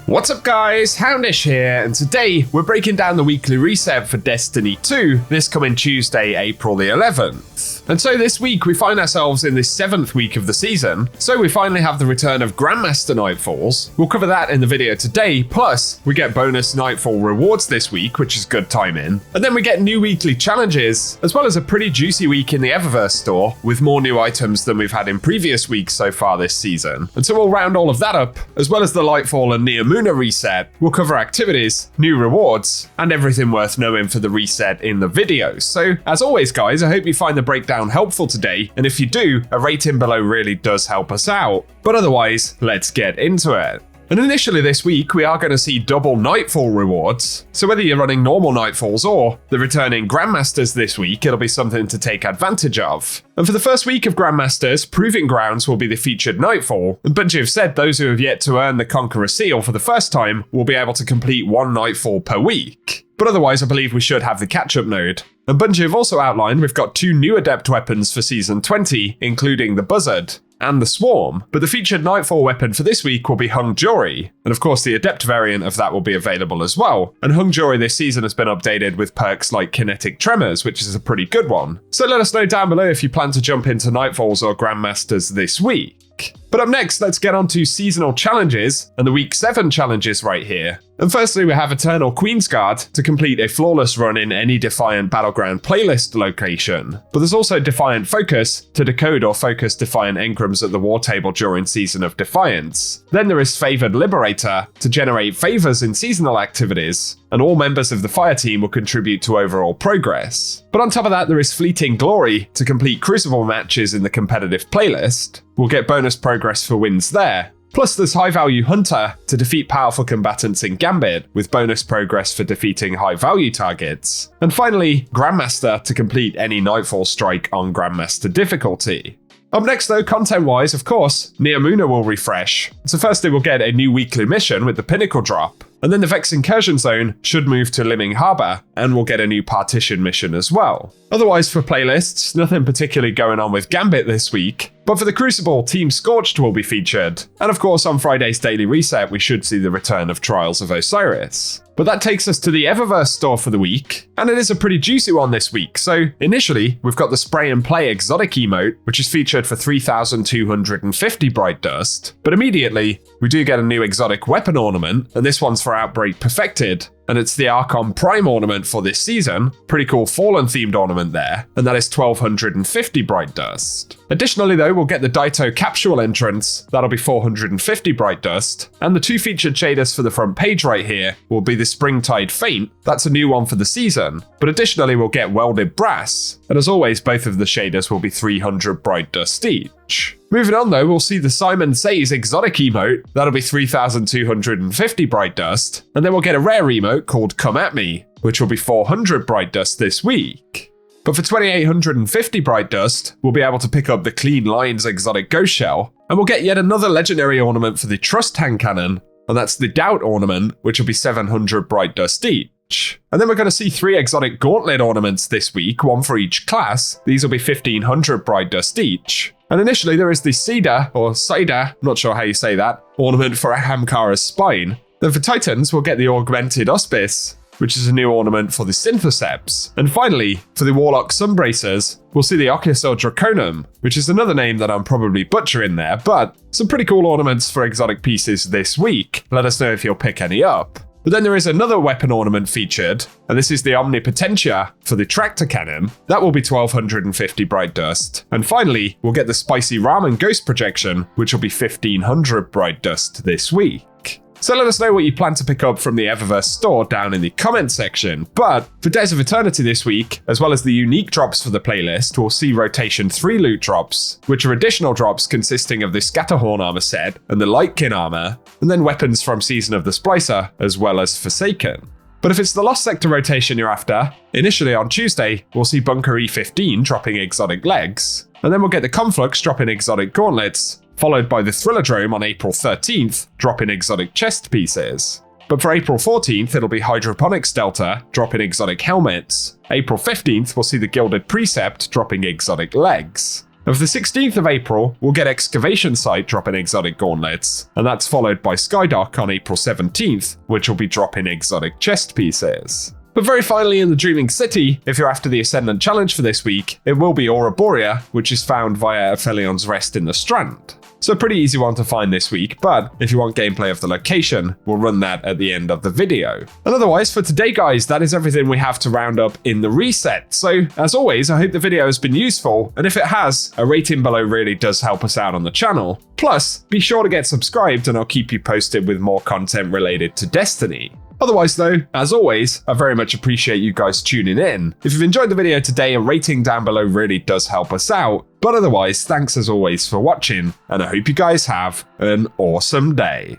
What's up guys, Houndish here, and today we're breaking down the weekly reset for Destiny 2 this coming Tuesday, April the 11th. And so this week we find ourselves in the 7th week of the season, so we finally have the return of Grandmaster Nightfalls. We'll cover that in the video today, plus we get bonus Nightfall rewards this week, which is good timing. And then we get new weekly challenges, as well as a pretty juicy week in the Eververse store, with more new items than we've had in previous weeks so far this season. And so we'll round all of that up, as well as the Lightfall and Neomuna reset. We'll cover activities, new rewards, and everything worth knowing for the reset in the video. So as always guys, I hope you find the breakdown helpful today, and if you do, a rating below really does help us out. But otherwise, let's get into it. And initially this week, we are going to see double Nightfall rewards. So whether you're running normal Nightfalls or the returning Grandmasters this week, it'll be something to take advantage of. And for the first week of Grandmasters, Proving Grounds will be the featured Nightfall. And Bungie have said those who have yet to earn the Conqueror Seal for the first time will be able to complete one Nightfall per week. But otherwise, I believe we should have the catch-up node. And Bungie have also outlined we've got two new Adept weapons for Season 20, including the Buzzard and the Swarm, but the featured Nightfall weapon for this week will be Hung Jury, and of course the Adept variant of that will be available as well. And Hung Jury this season has been updated with perks like Kinetic Tremors, which is a pretty good one. So let us know down below if you plan to jump into Nightfalls or Grandmasters this week. But up next, let's get on to seasonal challenges and the week 7 challenges right here. And firstly, we have Eternal Queensguard to complete a flawless run in any Defiant Battleground playlist location. But there's also Defiant Focus to decode or focus Defiant engrams at the war table during Season of Defiance. Then there is Favored Liberator to generate favors in seasonal activities, and all members of the fire team will contribute to overall progress. But on top of that, there is Fleeting Glory to complete Crucible matches in the competitive playlist. We'll get bonus progress for wins there. Plus there's High Value Hunter to defeat powerful combatants in Gambit, with bonus progress for defeating high value targets. And finally, Grandmaster to complete any Nightfall strike on Grandmaster difficulty. Up next though, content-wise, of course, Neomuna will refresh. So firstly we'll get a new weekly mission with the Pinnacle drop, and then the Vex Incursion Zone should move to Liming Harbour, and we'll get a new Partition mission as well. Otherwise for playlists, nothing particularly going on with Gambit this week, but for the Crucible, Team Scorched will be featured. And of course on Friday's daily reset we should see the return of Trials of Osiris. But that takes us to the Eververse store for the week, and it is a pretty juicy one this week. So initially, we've got the Spray and Play exotic emote, which is featured for 3,250 Bright Dust. But immediately, we do get a new exotic weapon ornament, and this one's for Outbreak Perfected. And it's the Archon Prime ornament for this season. Pretty cool Fallen themed ornament there, and that is 1,250 Bright Dust. Additionally though, we'll get the Daito Capsule entrance, that'll be 450 Bright Dust, and the two featured shaders for the front page right here will be the Springtide Feint, that's a new one for the season, but additionally we'll get Welded Brass, and as always both of the shaders will be 300 Bright Dust each. Moving on though, we'll see the Simon Says exotic emote, that'll be 3,250 Bright Dust, and then we'll get a rare emote called Come At Me, which will be 400 Bright Dust this week. But for 2,850 Bright Dust, we'll be able to pick up the Clean Lines exotic Ghost Shell, and we'll get yet another legendary ornament for the Trust Hand Cannon, and that's the Doubt ornament, which will be 700 Bright Dust each. And then we're going to see 3 exotic Gauntlet ornaments this week, one for each class. These will be 1,500 Bright Dust each. And initially there is the Cedar, or Cider, not sure how you say that, ornament for Ahamkara's Spine. Then for Titans, we'll get the Augmented Auspice, which is a new ornament for the Syntheseps. And finally, for the Warlock Sunbracers, we'll see the Occusor Draconum, which is another name that I'm probably butchering there, but some pretty cool ornaments for exotic pieces this week. Let us know if you'll pick any up. But then there is another weapon ornament featured, and this is the Omnipotentia for the Tractor Cannon. That will be 1,250 Bright Dust. And finally, we'll get the Spicy Ramen Ghost Projection, which will be 1,500 Bright Dust this week. So let us know what you plan to pick up from the Eververse store down in the comment section. But for Days of Eternity this week, as well as the unique drops for the playlist, we'll see Rotation 3 loot drops, which are additional drops consisting of the Scatterhorn armor set and the Lightkin armor, and then weapons from Season of the Splicer, as well as Forsaken. But if it's the Lost Sector rotation you're after, initially on Tuesday, we'll see Bunker E15 dropping exotic legs, and then we'll get the Conflux dropping exotic gauntlets, followed by the Thrillerdrome on April 13th, dropping exotic chest pieces. But for April 14th, it'll be Hydroponics Delta, dropping exotic helmets. April 15th, we'll see the Gilded Precept, dropping exotic legs. Of the 16th of April, we'll get Excavation Site dropping exotic gauntlets, and that's followed by Skydock on April 17th, which will be dropping exotic chest pieces. But very finally in the Dreaming City, if you're after the Ascendant Challenge for this week, it will be Aura Borea, which is found via Aphelion's Rest in the Strand. So a pretty easy one to find this week, but if you want gameplay of the location, we'll run that at the end of the video. And otherwise, for today guys, that is everything we have to round up in the reset. So as always, I hope the video has been useful, and if it has, a rating below really does help us out on the channel. Plus, be sure to get subscribed and I'll keep you posted with more content related to Destiny. Otherwise though, as always, I very much appreciate you guys tuning in. If you've enjoyed the video today, a rating down below really does help us out. But otherwise, thanks as always for watching, and I hope you guys have an awesome day.